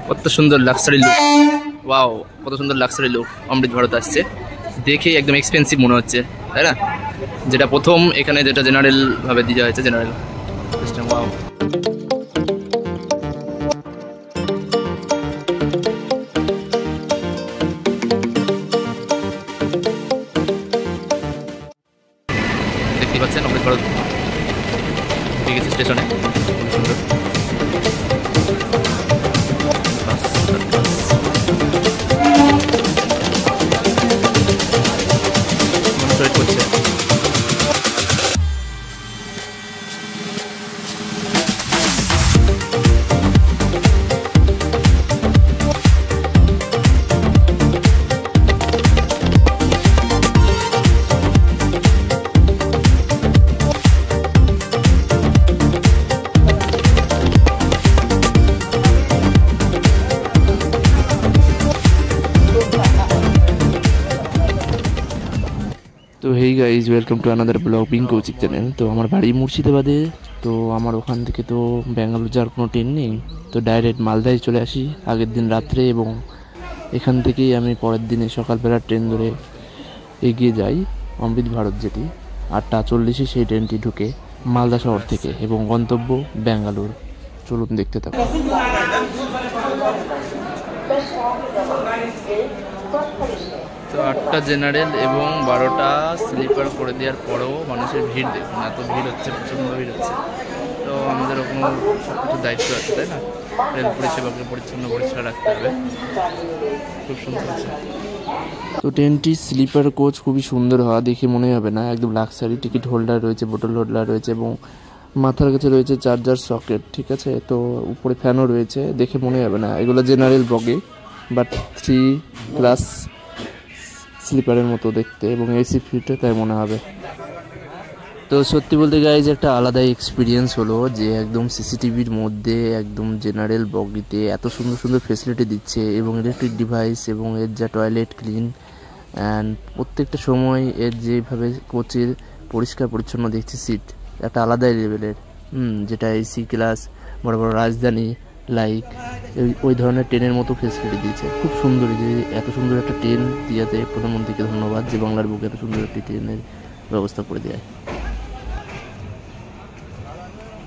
কত সুন্দর luxury look, wow কত সুন্দর লাক্সারি লুক। অমৃত ভারত আসছে, দেখেই একদম এক্সপেন্সিভ মনে হচ্ছে, তাই না? যেটা প্রথম এখানে যেটা জেনারেল ভাবে দেওয়া হয়েছে, জেনারেল সিস্টেম। ওয়াও, দেখতে পাচ্ছেন অমৃত ভারত ঠিক আছে স্টেশনে, খুব সুন্দর। তো hey guys, welcome to another vlog ping Koushik channel. তো আমার বাড়ি মুর্শিদাবাদে, তো আমার ওখান থেকে তো ব্যাঙ্গালোর যাওয়ার কোনো ট্রেন নেই, তো ডাইরেক্ট মালদায় চলে আসি আগের দিন রাত্রে, এবং এখান থেকেই আমি পরের দিনে সকালবেলা ট্রেন ধরে এগিয়ে যাই অমৃত ভারত, যেটি 8:40 সেই ট্রেনটি ঢুকে মালদা শহর থেকে, এবং গন্তব্য ব্যাঙ্গালোর। চলুন দেখতে থাকুন। তো 8টা জেনারেল এবং 12টা স্লিপার করে দেওয়ার পরেও মানুষের ভিড় দেখুন, এত ভিড় হচ্ছে, প্রচণ্ড ভিড় হচ্ছে। তো আমাদেরও কোনো সব কিছু দায়িত্ব আছে, তাই না? রেল পরিষেবাকে পরিচ্ছন্ন পরিষ্কার রাখতে হবে। খুব সুন্দর আছে। তো ট্রেনটি স্লিপার কোচ খুবই সুন্দর হওয়া দেখে মনে হবে না, একদম লাক্সারি। টিকিট হোল্ডার রয়েছে, বোতল হোল্ডার রয়েছে, এবং মাথার কাছে রয়েছে চার্জার সকেট, ঠিক আছে? তো উপরে ফ্যানও রয়েছে, দেখে মনে হবে না এগুলো জেনারেল বগি, বাট 3 ক্লাস স্লিপারের মতো দেখতে, এবং এসি ফিটে, তাই মনে হবে। তো সত্যি বলতে গাইজ একটা আলাদাই এক্সপিরিয়েন্স হলো, যে একদম সিসিটিভির মধ্যে একদম জেনারেল বগিতে এত সুন্দর সুন্দর ফেসিলিটি দিচ্ছে, এবং ইলেকট্রিক ডিভাইস, এবং এর যা টয়লেট ক্লিন, অ্যান্ড প্রত্যেকটা সময় এর যেভাবে কোচের পরিষ্কার পরিচ্ছন্ন দেখছি, সিট একটা আলাদাই লেভেলের। যেটা এসি ক্লাস বড় বড় রাজধানী লাইক ওই ধরনের ট্রেনের মতো ফেসিলিটি দিয়েছে। খুব সুন্দর, যে এত সুন্দর একটা ট্রেন দিয়াতে প্রধানমন্ত্রীকে ধন্যবাদ, যে বাংলার বুকে এত সুন্দর একটি ট্রেনের ব্যবস্থা করে দেয়।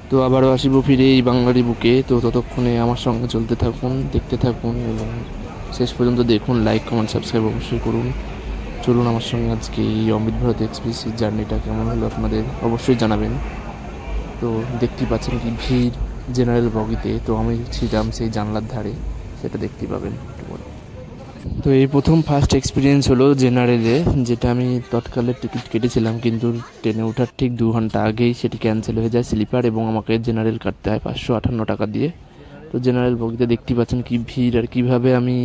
তো আবারও আসিব ফিরে এই বাঙালি বুকে। তো ততক্ষণে আমার সঙ্গে চলতে থাকুন, দেখতে থাকুন, এবং শেষ পর্যন্ত দেখুন। লাইক, কমেন্ট, সাবস্ক্রাইব অবশ্যই করুন। চলুন আমার সঙ্গে আজকে এই অমৃত ভারত এক্সপ্রেসের জার্নিটা কেমন হলো আপনাদের অবশ্যই জানাবেন। তো দেখতেই পাচ্ছেন কি ভিড় জেনারেল বগিতে। তো আমি ছিলাম সেই জানলার ধারে, সেটা দেখতে পাবেন একটু পরে। তো এই প্রথম ফার্স্ট এক্সপিরিয়েন্স হলো জেনারেলে, যেটা আমি তৎকালে টিকিট কেটেছিলাম, কিন্তু ট্রেনে ওঠার ঠিক 2 ঘন্টা আগেই সেটি ক্যান্সেল হয়ে যায় স্লিপার, এবং আমাকে জেনারেল কাটতে হয় 558 টাকা দিয়ে। তো জেনারেল বগিতে দেখতেই পাচ্ছেন কি ভিড়, আর কীভাবে আমি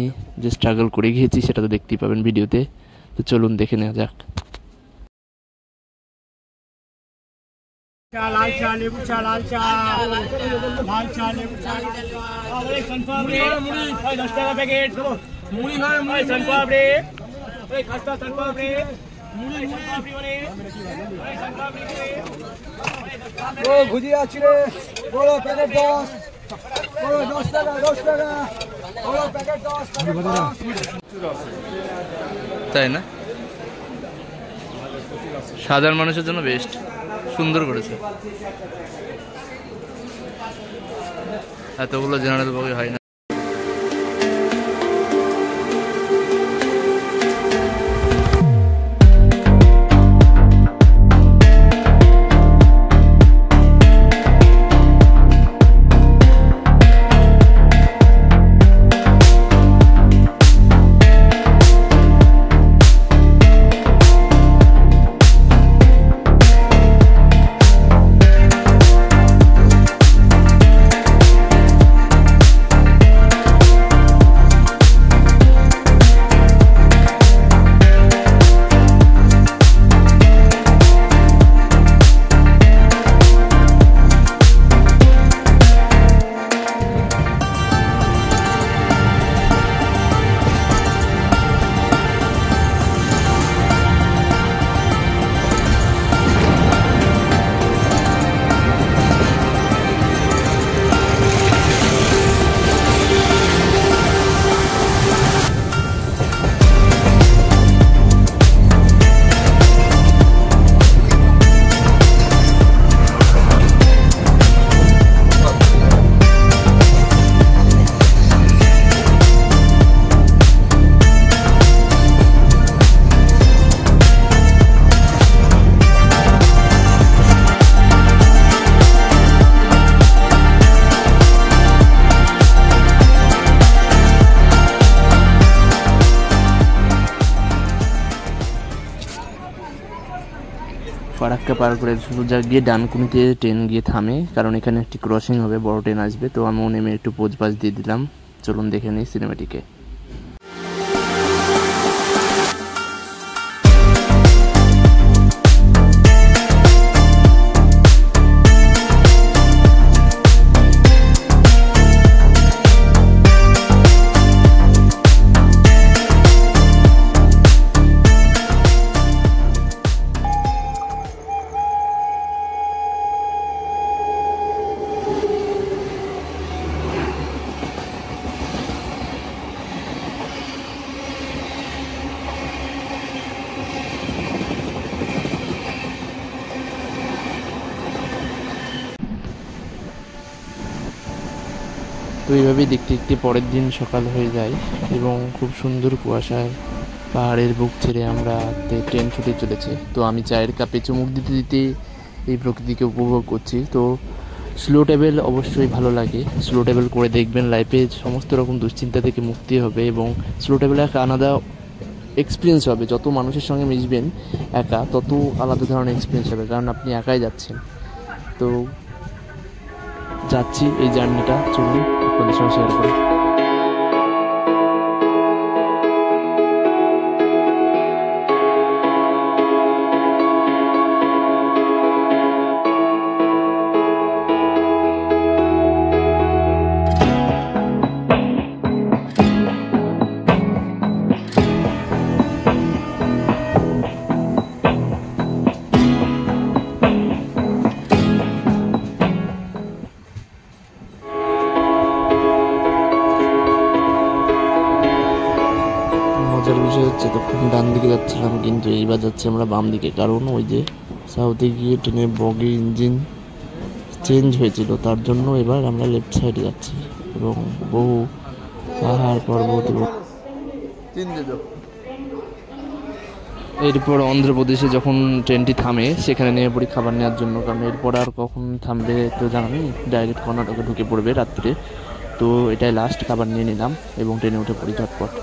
যে স্ট্রাগল করে গিয়েছি সেটা তো দেখতেই পাবেন ভিডিওতে। তো চলুন দেখে নেওয়া যাক। लाल चा लेबू चा लाल चा लेबू चा मुड़ी 10 টাকা প্যাকেট মুড়ি হয় মুড়ি সনপাপড়ি এই খাস্তা সনপাপড়ি মুড়ি সনপাপড়ি মানে এই সনপাপড়ি ও ভুজিয়া আছে রে বড় প্যাকেট 10 বড় 10 টাকা বড় প্যাকেট 10 তাই না? সাধারণ মানুষের জন্য বেস্ট, সুন্দর করেছে। এতগুলো জেনারেল বগি হয় না। ফাক্কা পার করে সোজা গিয়ে ডানকুনিতে ট্রেন গিয়ে থামে, কারণ এখানে একটি ক্রসিং হবে, বড় ট্রেন আসবে। তো আমিও নেমে একটু পোজ পাজ দিয়ে দিলাম। চলুন দেখে নিই সিনেমাটিকে। তো এইভাবেই দেখতে দেখতে পরের দিন সকাল হয়ে যায় এবং খুব সুন্দর কুয়াশার পাহাড়ের বুক ছেড়ে আমরা ট্রেন ছুটে চলেছে। তো আমি চায়ের কাপে চুমুক দিতে দিতে এই প্রকৃতিকে উপভোগ করছি। তো স্লো ট্রাভেল অবশ্যই ভালো লাগে, স্লো ট্রাভেল করে দেখবেন, লাইফে সমস্ত রকম দুশ্চিন্তা থেকে মুক্তি হবে এবং স্লো ট্রাভেল এক আলাদা এক্সপিরিয়েন্স হবে। যত মানুষের সঙ্গে মিশবেন একা, তত আলাদা ধরনের এক্সপিরিয়েন্স হবে, কারণ আপনি একাই যাচ্ছেন। তো যাচ্ছি এই জার্নিটা, চলুন আপনাদের সঙ্গে শেয়ার করি। মজার বিষয় হচ্ছে তখন ডান দিকে যাচ্ছিলাম, কিন্তু এইবার যাচ্ছি আমরা বাম দিকে, কারণ ওই যে সাউথে গিয়ে ট্রেনের বগি ইঞ্জিন চেঞ্জ হয়েছিল, তার জন্য এবার আমরা লেফট সাইডে যাচ্ছি এবং বহু পাহাড় পর্বত এবং এরপর অন্ধ্রপ্রদেশে যখন ট্রেনটি থামে সেখানে নেমে পড়ি খাবার নেওয়ার জন্য, কারণ এরপর আর কখন থামবে তো জানা নেই, ডাইরেক্ট কর্ণাটকে ঢুকে পড়বে রাত্রে। তো এটাই লাস্ট, খাবার নিয়ে নিলাম এবং ট্রেনে উঠে পড়ি ঝটপট।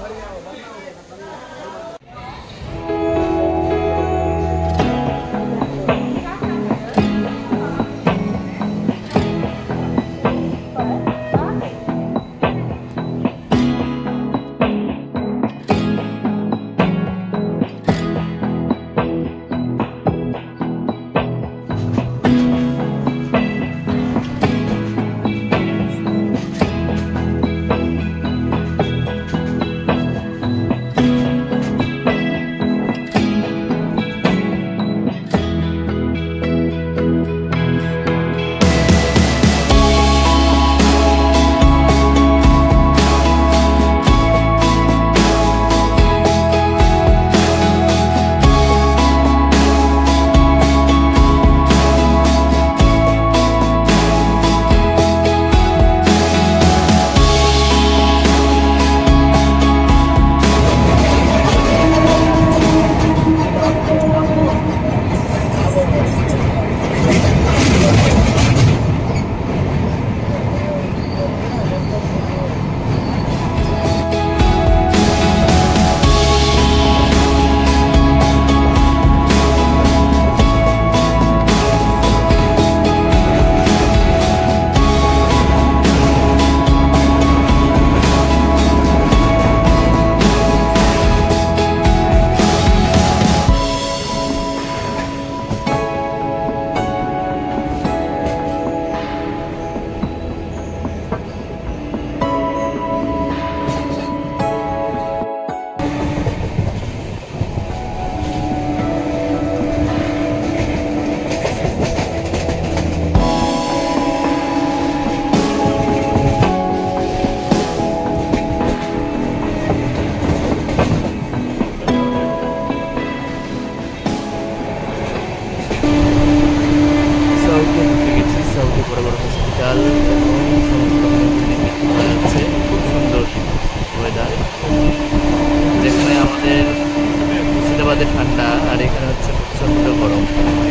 হায়দ্রাবাদে ঠান্ডা আর এখানে হচ্ছে প্রচন্ড গরম,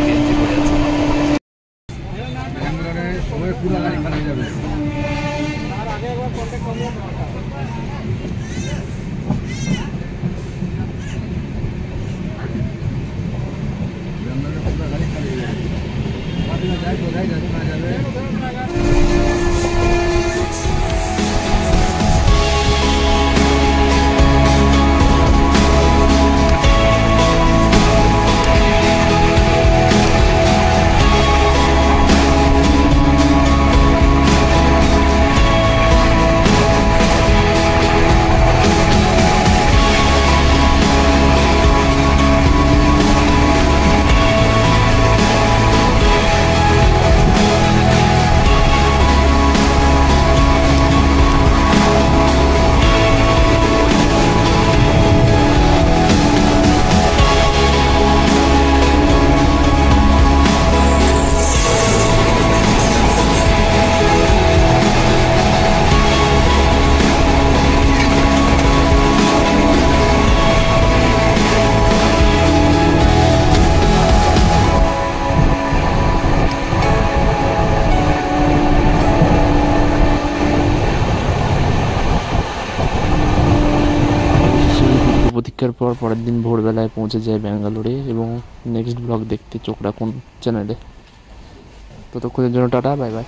গেঞ্জি পরে আছে। প্রতীক্ষার পর পরের দিন ভোরবেলায় পৌঁছে যায় ব্যাঙ্গালোরে এবং নেক্সট ব্লগ দেখতে চোখ রাখুন চ্যানেলে। ততক্ষণের জন্য টাটা, বাই বাই।